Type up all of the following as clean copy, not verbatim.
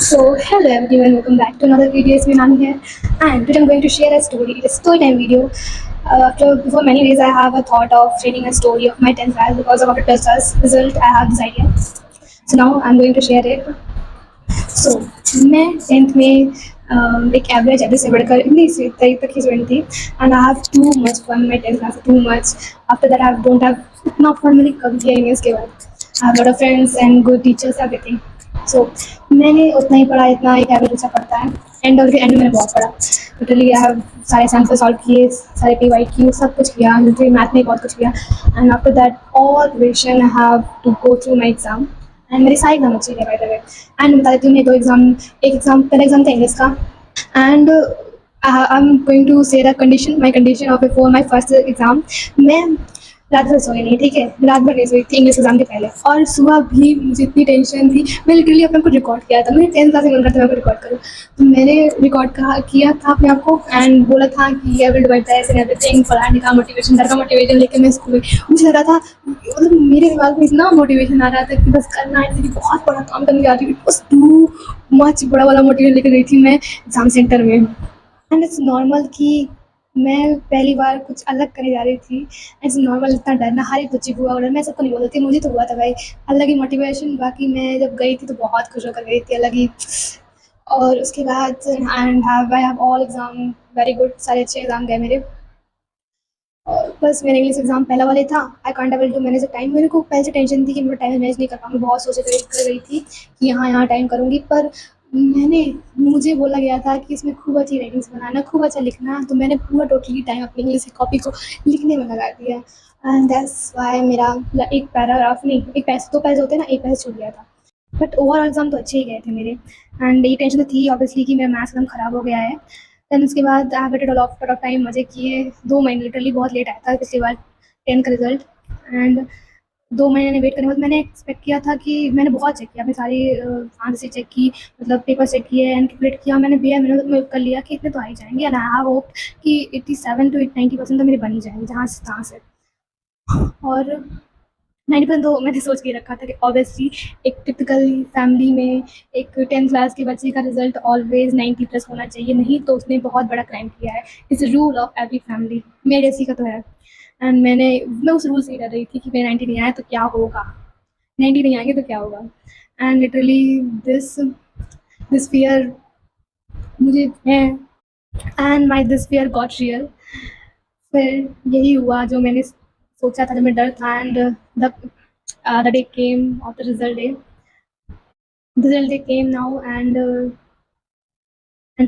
So, hello everyone, welcome back to another video. It's me Nani here, and today I'm going to share a story. It's a story time video. For many days, I have a thought of sharing a story of my 10th class because of our test result. I have this idea. So now I'm going to share it. सो मैं 10th में एक average average से बढ़कर इतनी तरी तक की student थी and I have too much fun my 10th class too much after that I don't have इतना फन मैंने कभी किया नहीं इसके बाद I have lot of friends and good teachers everything so मैंने उतना ही पढ़ा इतना एक एवरेज अच्छा पढ़ता है एंड और एंड में मैंने बहुत पढ़ा टोटली आई हैव सारे सैम्पल सॉल्व किए सारे पी वाई किए सब कुछ किया लिटरली मैथ में बहुत कुछ किया and after that all revision I have to go through my exam एंड मेरी सारी एग्जाम अच्छी है बाय द वे एंड बता देती हूँ मेरे दो एग्जाम एक एग्जाम पहला एग्जाम था इंग्लिश का and I am going to say the condition my condition of before my first exam मैं रात भर सोई नहीं ठीक है रात भर नहीं सोई थी इंग्लिश एग्जाम के पहले और सुबह भी मुझे इतनी टेंशन थी मैं लिटरली अपने को रिकॉर्ड किया था मैंने 10th क्लास में मन करता मैं रिकॉर्ड करूँ तो मैंने रिकॉर्ड किया था अपने आप को एंड बोला था कि आई will do my best and everything पढ़ाने का मोटिवेशन घर का मोटिवेशन लेके मैं स्कूल गई मुझे लग रहा था मतलब मेरे दिमाग में इतना मोटिवेशन आ रहा था कि बस करना है कि बहुत बड़ा काम करने जा रही हूँ बस टू मच बड़ा वाला मोटिवेशन लेकर गई थी मैं एग्जाम सेंटर में एंड इट्स नॉर्मल कि मैं पहली बार कुछ अलग करने जा रही थी इट्स नॉर्मल इतना डरना हर एक बच्चे को हुआ और मैं सबको नहीं बोलती मुझे तो हुआ था भाई अलग ही मोटिवेशन बाकी मैं जब गई थी तो बहुत खुश होकर गई थी अलग ही और उसके बाद and have I have all exam very good सारे अच्छे एग्जाम गए मेरे और बस मेरा इंग्लिश एग्जाम पहला वाले था I can't able to manage the time मेरे को पहले से टेंशन थी कि मैं टाइम मैनेज नहीं कर पाऊंगी बहुत सोच कर रही थी कि यहाँ टाइम करूँगी पर मैंने मुझे बोला गया था कि इसमें खूब अच्छी राइटिंग्स बनाना खूब अच्छा लिखना तो मैंने पूरा टोटली टाइम अपनी इंग्लिश की कॉपी को लिखने में लगा दिया एंड दैट्स वाई मेरा एक पैराग्राफ नहीं एक पैसे दो पैसे होते हैं ना एक पैसे छूट गया था बट ओवरऑल एग्जाम तो अच्छे ही गए थे मेरे एंड ये टेंशन तो थी ऑब्वियसली कि मेरा मैथ्स एकदम ख़राब हो गया है देन उसके बाद I waited lot of time मज़े किए 2 महीने लिटरली बहुत लेट आया था पिछली बार 10th का रिजल्ट एंड 2 महीने ने वेट करने के बाद मैंने एक्सपेक्ट किया था कि मैंने बहुत चेक किया अपनी सारी आंसर चेक की मतलब पेपर चेक किए एंड कैलकुलेट किया मैंने कर लिया कि इतने तो आ ही जाएंगे एंड आई हैव होप कि 87 to 90% तो मेरे बन ही जाएंगे जहाँ से तहाँ से और 90% तो मैंने सोच के रखा था कि ऑब्वियसली एक टिपिकल फैमिली में एक 10th क्लास के बच्चे का रिजल्ट ऑलवेज 90 प्लस होना चाहिए नहीं तो उसने बहुत बड़ा क्राइम किया है it's rule of every family मेरे जैसी का तो है एंड मैं उस रूल से ही डर रही थी कि मेरे 90 नहीं आया तो क्या होगा 90 नहीं आएंगे तो क्या होगा and literally this this fear मुझे है and my this fear got real फिर यही हुआ जो मैंने सोचा था जब मैं डर था and the day came of the result day came now and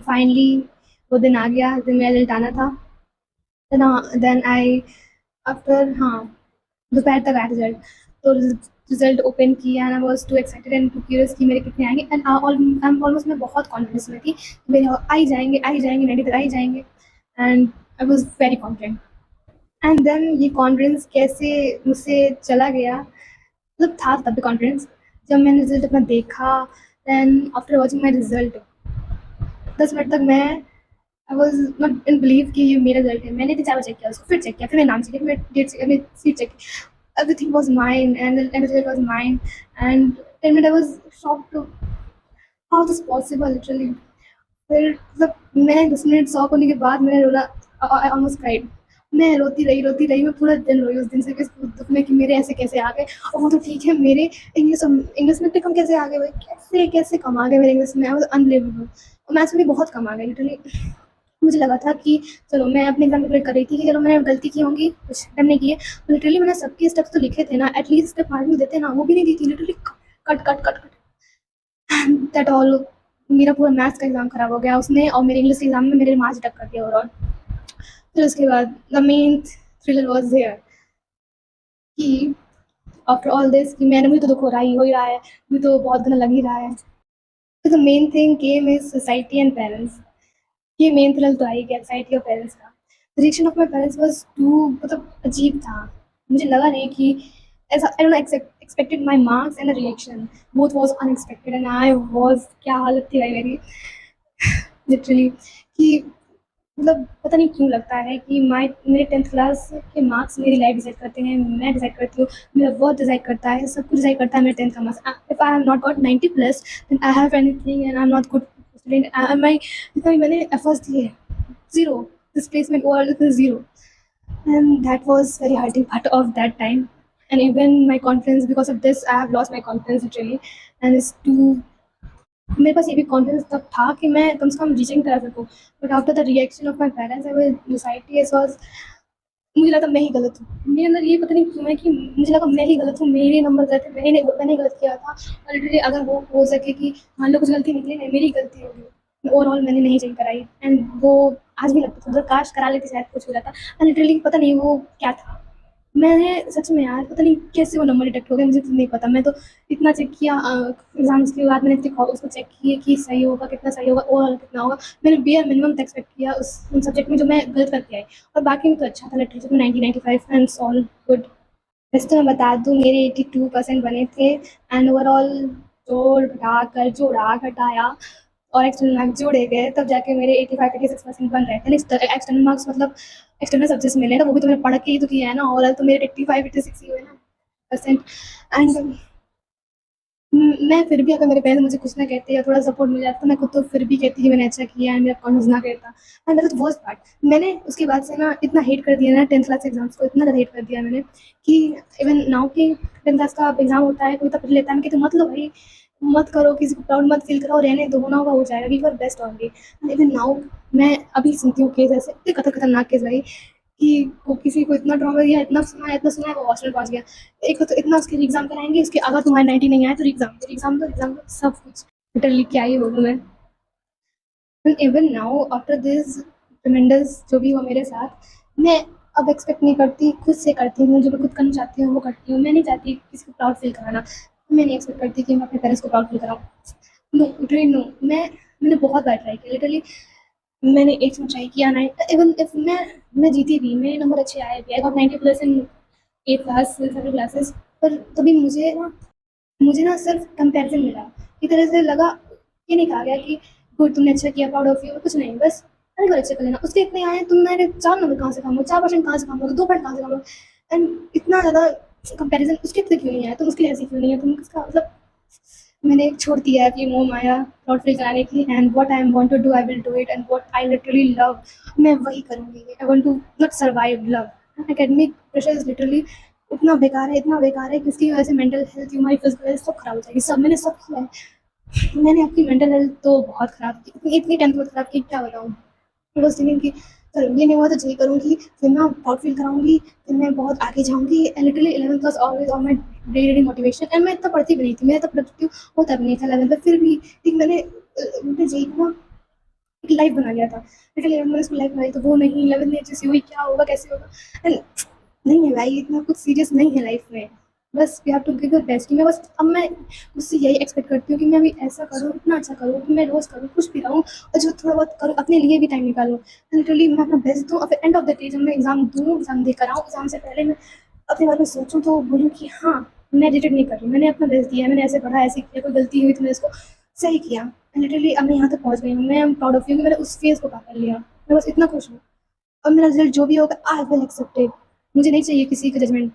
finally वो दिन आ गया जिस दिन मेरा रिजल्ट आना था देन आई आफ्टर हाँ दोपहर तक आया रिजल्ट तो रिजल्ट ओपन किया and I was too excited and too curious कि मेरे कितने आएंगे एंड आई एम ऑलमोस्ट मैं बहुत कॉन्फिडेंस में थी कि मेरे आ ही जाएंगे 90 तक आ ही जाएंगे and I was very confident and then ये कॉन्फिडेंस कैसे मुझसे चला गया मतलब था तब भी कॉन्फिडेंस जब मैंने रिजल्ट अपना देखा then after watching my result 10 minute तक मैं I was not in believe कि ये मेरा रिजल्ट है मैंने 3 4 बार चेक किया उसको फिर चेक किया फिर मेरा नाम चेक किया फिर मेरी डेट मेरी सीट चेक की everything was mine and the result was mine and 10 minutes I was shocked to how this possible literally फिर मतलब मैं 10 मिनट शॉक होने के बाद मैंने रोना आई ऑलमोस्ट क्राइड मैं रोती रही मैं पूरा दिन रोई उस दिन से इस दुख में कि मेरे ऐसे कैसे आ गए और वो तो ठीक है मेरे इंग्लिश में इतने कम कैसे आ गए भाई कैसे कैसे कम आ गए मेरे इंग्लिश में आई वाज अनबिलीवेबल और मैथ्स में भी बहुत कम आ गए लिटरली मुझे लगा था कि चलो मैं अपने एग्जाम कैलकुलेट कर रही थी कि चलो मैंने गलती की होंगी कुछ करने की है लिटरली मैंने सबके स्टेप्स तो लिखे थे ना एटलीस्ट स्टेप मार्किंग देते ना वो भी नहीं दी थी literally cut cut cut cut that all मेरा पूरा मैथ्स का एग्जाम खराब हो गया उसने और मेरे इंग्लिश के एग्जाम में मेरे मार्क्स डक कर दिया ओवरऑल फिर उसके बाद the main thriller was there कि आफ्टर ऑल दिस कि मैंने मुझे तो दुख हो ही रहा है मुझे तो बहुत गंदा लग ही रहा है तो the main thing came is society and parents ये मेन थ्रिल तो आई गया सोसाइटी और पेरेंट्स का reaction of my parents was too मतलब अजीब था मुझे लगा नहीं कि ऐसा I don't expected my marks and reaction both was unexpected and I was क्या हालत थी भाई मेरी लिटरली कि मतलब पता नहीं क्यों लगता है कि मेरे 10th क्लास के मार्क्स मेरी लाइफ डिसाइड करते हैं, मैं डिसाइड करती हूँ, मेरा वर्थ डिसाइड करता है, सब कुछ डिसाइड करता है मेरे 10th का marks. If I have not got 90 plus then I have anything and I am not good student. My जितना भी मैंने एफर्ट्स दिए, zero, displacement overall is zero, and that was very hurting part of that time. And even my confidence, because of this I have lost my confidence literally, and it's too, मेरे पास ये भी confidence तब था कि मैं कम से कम reaching करा सकूँ, but after the reaction of my parents I was decide it was, मुझे लगा मैं ही गलत हूँ। मेरे अंदर ये पता नहीं क्यों है कि मुझे लगा मैं ही गलत हूँ, मेरे नंबर गलत है, मैंने गलत किया था। और लिटरली अगर वो हो सके कि मान लो कुछ गलती निकली नहीं, मेरी गलती होगी, ओवरऑल मैंने नहीं चेक कराई। एंड वो आज भी लगता था, मतलब काश करा लेती शायद कुछ हो जाता। लिटरली पता नहीं वो क्या था, मैंने सच में यार पता नहीं कैसे वो नंबर डिटेक्ट हो गया, मुझे तो नहीं पता। मैं तो इतना चेक किया एग्जाम्स के बाद, मैंने इतने उसको चेक किए कि सही होगा, कितना सही होगा, ओवरऑल कितना होगा। मैंने बेयर मिनिमम तक एक्सपेक्ट किया उस उन सब्जेक्ट में जो मैं गलत करके आई, और बाकी में तो अच्छा था। लिटरेचर में 90-95 एंड ऑल गुड। वैसे तो मैं बता दूँ मेरे 82% बने थे, एंड ओवरऑल जोड़ घटा कर जोड़ा घटाया और एक्सटर्नल मार्क्स जोड़े गए, तब जाके मेरे 85-86% बन रहे थे। एक्सटर्नल मार्क्स मतलब एक्सटर्नल सब्जेक्ट्स मिले ना, वो भी तो मैंने पढ़ के ही तो किया है ना। ओवरऑल तो मेरे 85-86 ही हुए ना परसेंट। एंड मैं फिर भी, अगर मेरे पेरेंट्स मुझे कुछ ना कहते या थोड़ा सपोर्ट मिल जाता तो मैं खुद तो फिर भी कहती कि मैंने अच्छा किया है, मेरा कॉन्फिडेंस ना कहता। एंड दैट वर्स्ट पार्ट, मैंने उसके बाद से ना इतना हेट कर दिया ना 10th क्लास एग्जाम्स को, इतना ज़्यादा हेट कर दिया मैंने कि इवन नाउ की 10th क्लास का एग्जाम होता है, कोई तब लेता है, मैं कहती हूँ मत लो भाई, मत करो, किसी को प्राउड मत फील करो, रहने दो, होना होगा हो जाएगा, we were best only. Even now मैं अभी सुनती हूँ केस ऐसे, इतने खतरनाक केस भाई, कि वो किसी को इतना ड्रामा दिया, इतना सुना है, वो हॉस्टल पहुंच गया। एक तो इतना उसके एग्जाम कराएंगे, उसके अगर तुम्हारे 90 नहीं आए तो एग्जाम दो, सब कुछ लिटरली क्या ही बोलूँ मैं। इवन नाउ आफ्टर दिस ट्रेमेंडस जो भी हुआ मेरे साथ, मैं अब एक्सपेक्ट नहीं करती, खुद से करती हूँ, जो मैं खुद करना चाहती हूँ वो करती हूँ। मैं नहीं चाहती किसी को प्राउड फील कराना, मैं नहीं एक्सपेक्ट करती कि मैं अपने पेरेंट्स को प्राउड फील कराऊँ। No, literally no. मैंने बहुत बार ट्राई किया, लिटरली मैंने एक में ट्राई किया ना, इवन इफ मैं जीती भी, मेरे नंबर अच्छे आए भी, I got 90 plus in 8 class, 7 classes, पर तभी मुझे ना सिर्फ कंपैरिजन मिला। एक तरह से लगा, ये नहीं कहा गया कि गुड तुमने अच्छा किया, प्राउड ऑफ यू, कुछ नहीं, बस अरे बार अच्छे कर लेना, उसके इतने आए, तुम मेरे 4 नंबर कहाँ से कम हो, 4% कहाँ से कम हो, 2 पॉइंट कहाँ से कम हो। एंड इतना ज़्यादा कंपैरिजन उसके इतने क्यों नहीं आया, तुम उसके ऐसे क्यों नहीं है, तुम किसका मतलब। मैंने छोड़ दिया है अपनी मोह माया प्राउड फील कराने की, and what I am want to do I will do it, and what I literally love मैं वही करूँगी। I want to not survive love. Academic pressure is literally इतना बेकार है कि उसकी वजह से मेंटल हेल्थ, हमारी फिजिकल हेल्थ सब खराब हो जाएगी। सब किया है, मैंने अपनी मेंटल हेल्थ तो बहुत खराब की, इतनी टेंथ बहुत खराब की, क्या बताऊँ। बस थिंकिंग कि चलो ये नहीं हुआ तो यही करूँगी, फिर मैं प्राउड फील कराऊंगी, फिर मैं बहुत आगे जाऊँगी। And literally 11th class always on my daily motivation, and मैं इतना पढ़ती भी नहीं थी, मैं इतना प्रोडक्टिव होता भी नहीं था 11th में, फिर भी ठीक मैंने जेई को ना एक लाइफ बना लिया था। लेकिन 11th मैंने उसको लाइफ बनाई तो वो नहीं, 11th में जैसे हुई क्या होगा कैसे होगा। एंड नहीं है भाई, इतना कुछ सीरियस नहीं है लाइफ में, बस you have to give your best. मैं बस अब मैं उससे यही एक्सपेक्ट करती हूँ कि मैं भी ऐसा करूँ, इतना अच्छा करूँ कि मैं रोज़ करूँ, खुश भी रहूँ, और जो थोड़ा बहुत करूँ अपने लिए भी टाइम निकालूँ। लिटरली मैं अपना बेस्ट दूँ, और फिर एंड ऑफ द डे जब मैं एग्जाम दूँ, एग्जाम देकर आऊँ, एग्जाम से पहले मैं अपने बारे में सोचूँ तो बोलूँ कि हाँ, मैं रिजेक्ट नहीं कर रही, मैंने अपना बेस्ट दिया है, मैंने ऐसे पढ़ा, ऐसे किया, कोई गलती हुई तो मैंने इसको सही किया। लिटरली अब मैं यहाँ तक पहुँच गई हूँ, मैं प्राउड ऑफ यू कि मैंने उस फेज को पार कर लिया। मैं बस इतना खुश हूँ, और मेरा रिजल्ट जो भी होगा आई विल एक्सेप्ट इट। मुझे नहीं चाहिए किसी का judgement,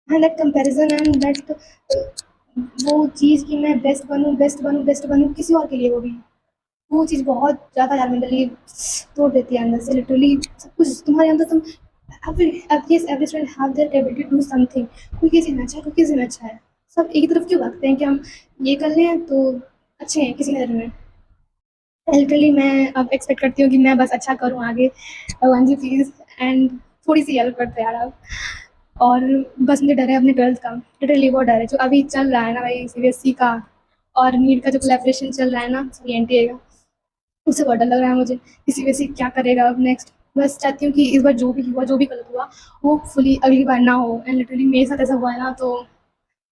and that comparison, and that वो चीज़ कि मैं बेस्ट बनूँ किसी और के लिए, वो चीज़ बहुत ज़्यादा यार मेंटली तोड़ देती है अंदर से। लिटरली सब कुछ तुम्हारे अंदर, तुम every student have their ability to do something. कोई किसी में अच्छा है, कोई किसी में अच्छा है, सब एक ही तरफ क्यों भागते हैं कि हम ये कर लें तो अच्छे हैं किसी नज़र में। लिटरली मैं अब एक्सपेक्ट करती हूँ कि मैं बस अच्छा करूँ आगे, भगवान जी प्लीज़, एंड थोड़ी सी हेल्प करते यार आप। और बस मुझे डर है अपने 12th का, लिटरली बहुत डर है जो अभी चल रहा है ना भाई, सीबीएसई का और नीट का जो कोलैबोरेशन चल रहा है ना, सॉरी एनटीए का, उससे बहुत डर लग रहा है मुझे कि सीबीएसई क्या करेगा अब नेक्स्ट। बस चाहती हूँ कि इस बार जो भी हुआ, जो भी गलत हुआ, वो फुली अगली बार ना हो। एंड लिटरली मेरे साथ ऐसा हुआ है ना, तो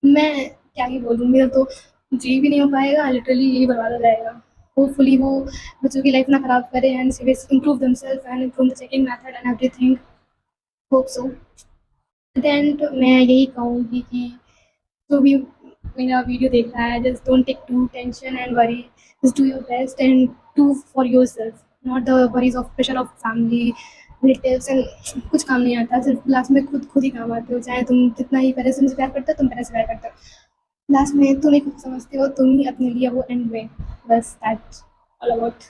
मैं क्या ही बोलूँ, मेरा तो जी भी नहीं हो पाएगा, लिटरली यही बर्बाद हो जाएगा। होपफुली वो बच्चों की लाइफ ना खराब करे, and CBSE improve themself and improve the checking method and everything, hope so. Then तो मैं यही कहूँगी कि जो भी मेरा वीडियो देख रहा है, just don't take too tension and worry, just do your best and do for yourself. Not the worries of pressure of family relatives and कुछ काम नहीं आता, सिर्फ लास्ट में खुद ही काम आते हो, चाहे तुम कितना ही पहले से उनसे प्यार करते हो, तुम पहले से प्यार करते हो, लास्ट में तुम ही खुद समझते हो, तुम ही अपने लिए वो एंड में, बस दैट्स ऑल अबाउट।